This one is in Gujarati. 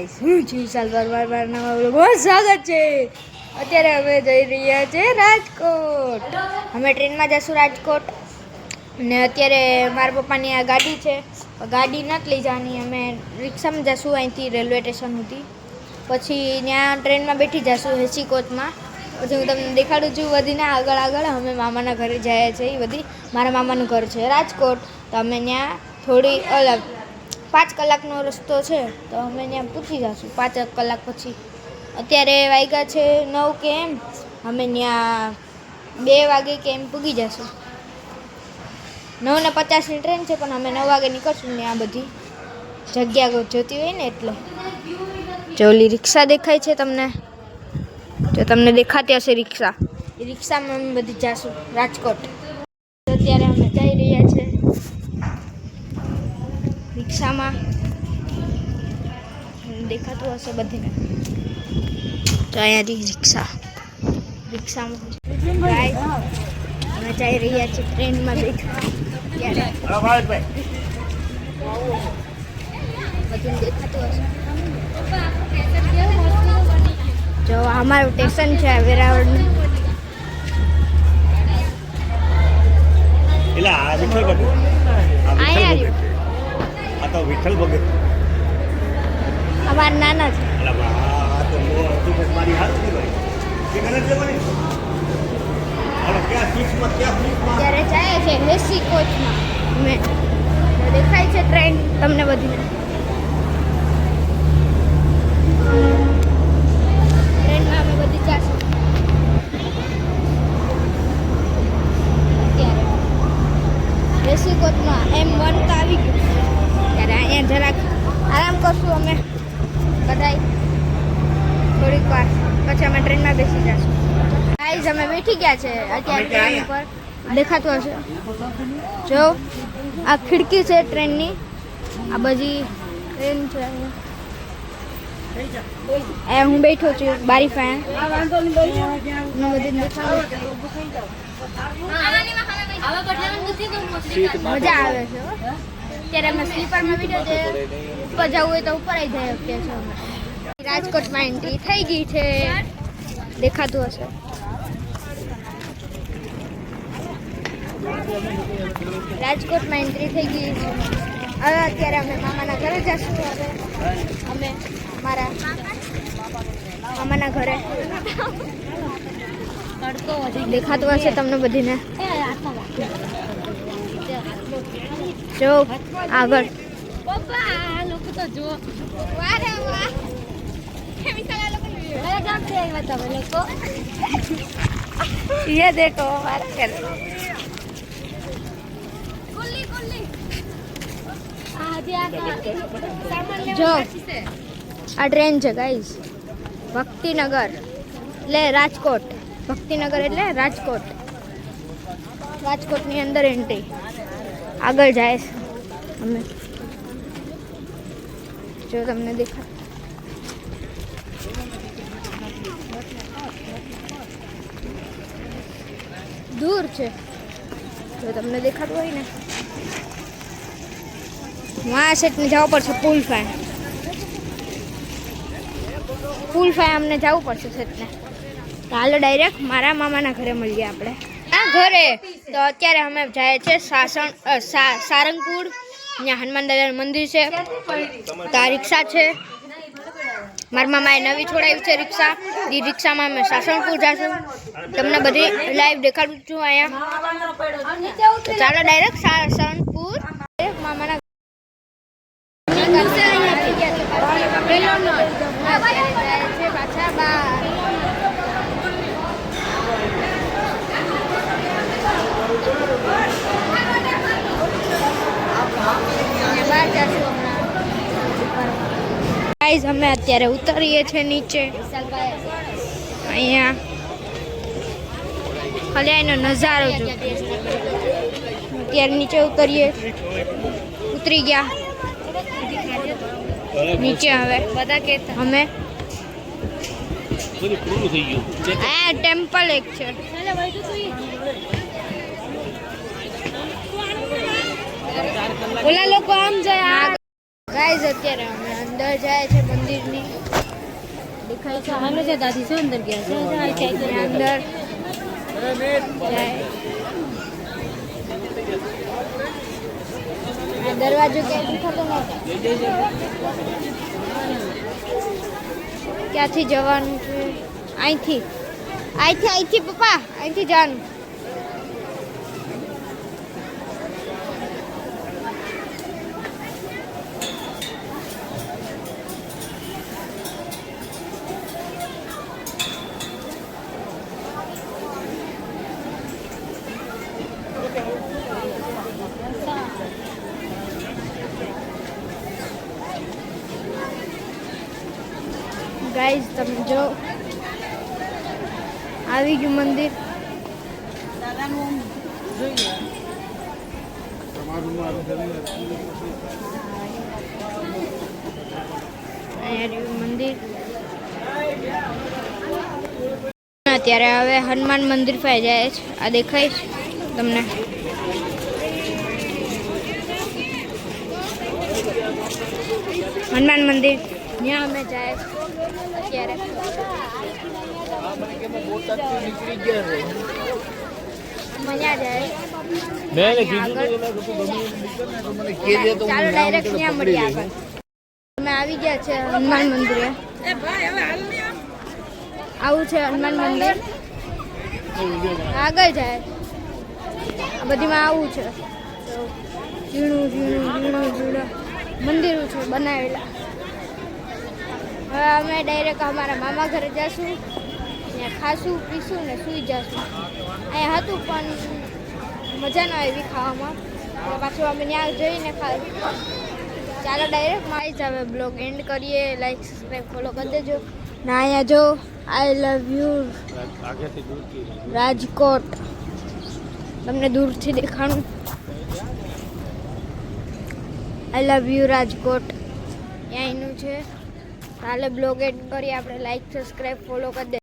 ગાઈસ હું છું વિશાલ પરમાર નવા વ્લોગમાં સ્વાગત છે। અત્યારે અમે જઈ રહ્યા છીએ રાજકોટ। અમે ટ્રેનમાં જઈશું રાજકોટ અને અત્યારે મારા પપ્પાની આ ગાડી છે, ગાડી નથી લઈ જવાની, અમે રિક્ષામાં જઈશું અહીંથી રેલવે સ્ટેશન સુધી, પછી ત્યાં ટ્રેનમાં બેઠી જઈશું એસી કોચમાં। પછી હું તમને દેખાડું છું બધીને આગળ આગળ અમે મામાના ઘરે જઈએ છીએ। બધી મારા મામાનું ઘર છે રાજકોટ, તો અમે ત્યાં થોડી 5 કલાકનો રસ્તો છે, તો અમે ત્યાં પૂછી જઈશું 5 કલાક પછી। અત્યારે વાગ્યા છે 9 કે એમ, અમે ત્યાં 2 વાગે કે એમ પૂગી જઈશું। 9:50ની ટ્રેન છે, પણ અમે 9 વાગે નીકળશું ને આ બધી જગ્યા જોતી હોય ને એટલે। જો ઓલી રિક્ષા દેખાય છે તમને, જો તમને દેખાતી હશે રિક્ષા, એ રિક્ષામાં અમે બધી જઈશું રાજકોટ। અત્યારે અમે જઈ રહ્યા છીએ રિક્ષામાં, દેખાતું હશે બધીને, તો અહીંયા રિક્ષામાં અમે જઈ રહ્યા છીએ ટ્રેનમાં બેઠા। બધું દેખાતું હશે। જો અમારું સ્ટેશન છે વેરાવળનું। અમારા નાના છે, અત્યારે જાય છે એસી કોચમાં। અમે દેખાય છે ટ્રેન તમને બધી, ટ્રેનમાં અમે બધી જઈશું। અત્યારે એસી કોચમાં M1 તો આવી ગયું, ત્યારે અહીંયા જરાક આરામ કરશું અમે બધાય થોડીક વાર, પછી અમે ટ્રેનમાં બેસી જઈશું। ગાઈઝ અમે બેઠી ગયા છે અત્યારે ટ્રેન ઉપર, દેખાતું હશે જો આ ખિડકી છે ટ્રેનની, આ બધી ટ્રેન છે। હું બેઠો છું બારી પાસે, મજા આવે છે। અત્યારે અમે સ્લીપરમાં બેઠો છે, ઉપર જવું હોય તો ઉપર આવી જાય શકીએ છીએ અમે। રાજકોટમાં એન્ટ્રી થઈ ગઈ છે, દેખાતું હશે। રાજકોટમાં એન્ટ્રી થઈ ગઈ છે। હવે અત્યારે અમે મામાના ઘરે જઈશું। હવે અમે મારા મામાના ઘરે, દેખાતું હશે તમને બધીને, જો આગળ ये देखो हमारा घर, जो आ ट्रेन है गाइस भक्तिनगर એટલે રાજકોટ, ભક્તિનગર એટલે રાજકોટ, રાજકોટની અંદર એન્ટ્રી આગળ જાય છે અમે, જો તમને દેખાય દૂર છે, જો તમને દેખાતું હોય ને વहाँ से જવું પડશે પુલ ફાય, પુલ ફાય અમને જવું પડશે સેટને। હાલો ડાયરેક્ટ મારા મામાના ઘરે મળીએ આપણે આ ઘરે। તો અત્યારે અમે જાય છે સારંગપુર, ત્યાં હનુમાન દાદાનું મંદિર છે, તો આ રિક્ષા છે મારા મામાએ નવી છોડાવી છે રિક્ષા, એ રિક્ષામાં અમે સાસણપુર જઈશું, તમને બધી લાઈવ દેખાડું છું અહીંયા। તો ચાલો ડાયરેક્ટ સાસણપુર મામાના પાછા બાર। ગાઈઝ અમે અત્યારે ઉતરીએ છીએ નીચે, અહીંયા ખાલી એનો નજારો જો। અત્યારે નીચે ઉતરી ગયા નીચે। હવે અમે આ ટેમ્પલ એક છે, ઓલા લોકો આમ જાય, ગાઈઝ અત્યારે અમે અંદર જાય છે મંદિરની દેખાય છે હાલો છે દાદી છે અંદર ગયા છે અંદર જાય આ દરવાજો ક્યાંય દેખાતો નથી ક્યાંથી જવાનું છે અહીંથી પપ્પા અહીંથી જવાનું ગાઈઝ તમે જો આવી ગયું મંદિર દાદાનું જોઈએ અહીંયા રહ્યું મંદિર અત્યારે હવે હનુમાન મંદિર પાસે જાય છે આ દેખાય છે તમને હનુમાન મંદિર ત્યાં અમે જાય અત્યારે મજા જાય ચાલો ડાયરેક્ટ ત્યાં મળીએ આગળ અમે આવી ગયા છે હનુમાન મંદિરે આવું છે હનુમાન મંદિર આગળ જાય આ બધીમાં આવું છે ઝીણું મંદિરો છે બનાવેલા હવે અમે ડાયરેક્ટ અમારા મામા ઘરે જઈશું ત્યાં ખાશું પીશું ને સૂઈ જશું અહીંયા હતું પણ મજા ન આવી ખાવામાં એટલે પાછું અમે ત્યાં જઈને ખાઈ ચાલો ડાયરેક્ટ મારી જ હવે બ્લોગ એન્ડ કરીએ લાઈક સબસ્ક્રાઈબ ફોલો કરી દેજો ને અહીંયા જો આઈ લવ યુ રાજકોટ તમને દૂરથી દેખાણું આઈ લવ યુ રાજકોટ ત્યાંનું છે કાલે બ્લોગ એડ કરી આપણે લાઈક સબસ્ક્રાઈબ ફોલો કરી દે